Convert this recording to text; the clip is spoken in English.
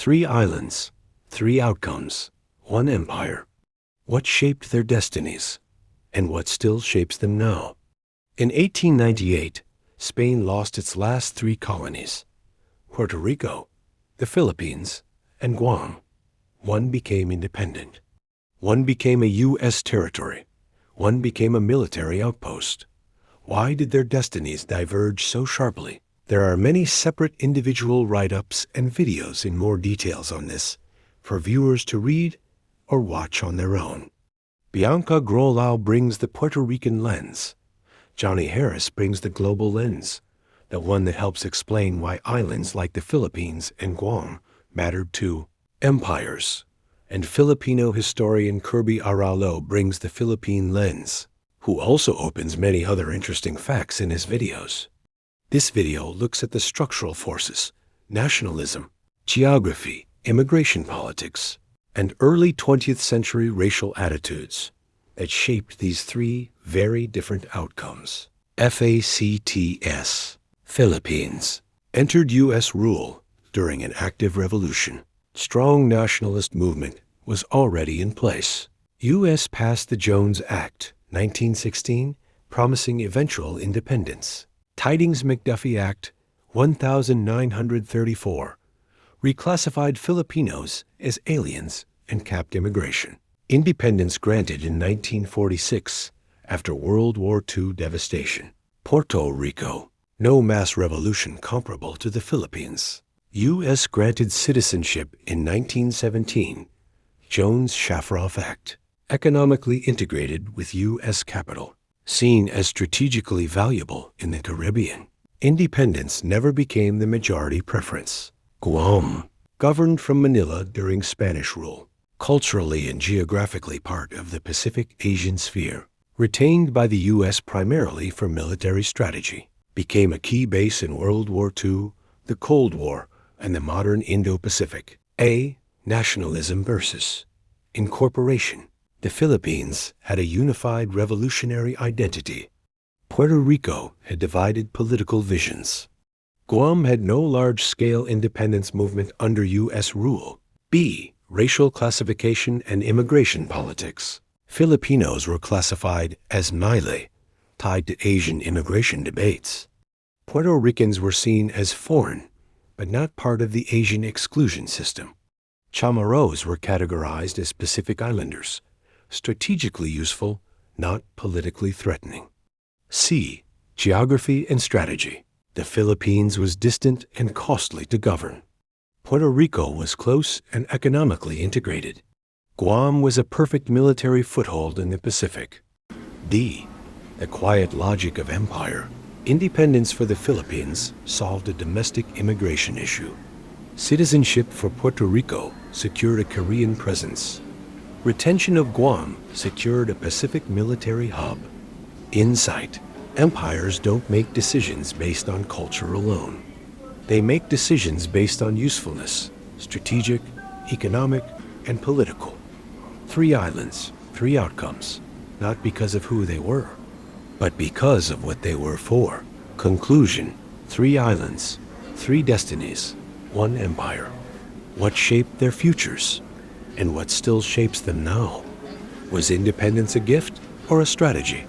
Three islands, three outcomes, one empire. What shaped their destinies, and what still shapes them now? In 1898, Spain lost its last three colonies: Puerto Rico, the Philippines, and Guam. One became independent. One became a U.S. territory. One became a military outpost. Why did their destinies diverge so sharply? There are many separate individual write-ups and videos in more details on this for viewers to read or watch on their own. Bianca Grolao brings the Puerto Rican lens. Johnny Harris brings the global lens, the one that helps explain why islands like the Philippines and Guam mattered to empires. And Filipino historian Kirby Araulo brings the Philippine lens, who also opens many other interesting facts in his videos. This video looks at the structural forces, nationalism, geography, immigration politics, and early 20th century racial attitudes that shaped these three very different outcomes. FACTS, Philippines, entered U.S. rule during an active revolution. Strong nationalist movement was already in place. U.S. passed the Jones Act, 1916, promising eventual independence. Tidings-McDuffie Act, 1934, reclassified Filipinos as aliens and capped immigration. Independence granted in 1946 after World War II devastation. Puerto Rico, no mass revolution comparable to the Philippines. U.S. granted citizenship in 1917. Jones-Shafroff Act, economically integrated with U.S. capital. Seen as strategically valuable in the Caribbean. Independence never became the majority preference. Guam, governed from Manila during Spanish rule, culturally and geographically part of the Pacific Asian sphere, retained by the U.S. primarily for military strategy, became a key base in World War II, the Cold War, and the modern Indo-Pacific. Nationalism versus incorporation. The Philippines had a unified revolutionary identity. Puerto Rico had divided political visions. Guam had no large-scale independence movement under U.S. rule. Racial classification and immigration politics. Filipinos were classified as Nile, tied to Asian immigration debates. Puerto Ricans were seen as foreign, but not part of the Asian exclusion system. Chamorros were categorized as Pacific Islanders, strategically useful, not politically threatening. Geography and strategy. The Philippines was distant and costly to govern. Puerto Rico was close and economically integrated. Guam was a perfect military foothold in the Pacific. The quiet logic of empire. Independence for the Philippines solved a domestic immigration issue. Citizenship for Puerto Rico secured a Korean presence. Retention of Guam secured a Pacific military hub. Insight. Empires don't make decisions based on culture alone. They make decisions based on usefulness, strategic, economic, and political. Three islands, three outcomes, not because of who they were, but because of what they were for. Conclusion. Three islands, three destinies, one empire. What shaped their futures? And what still shapes them now? Was independence a gift or a strategy?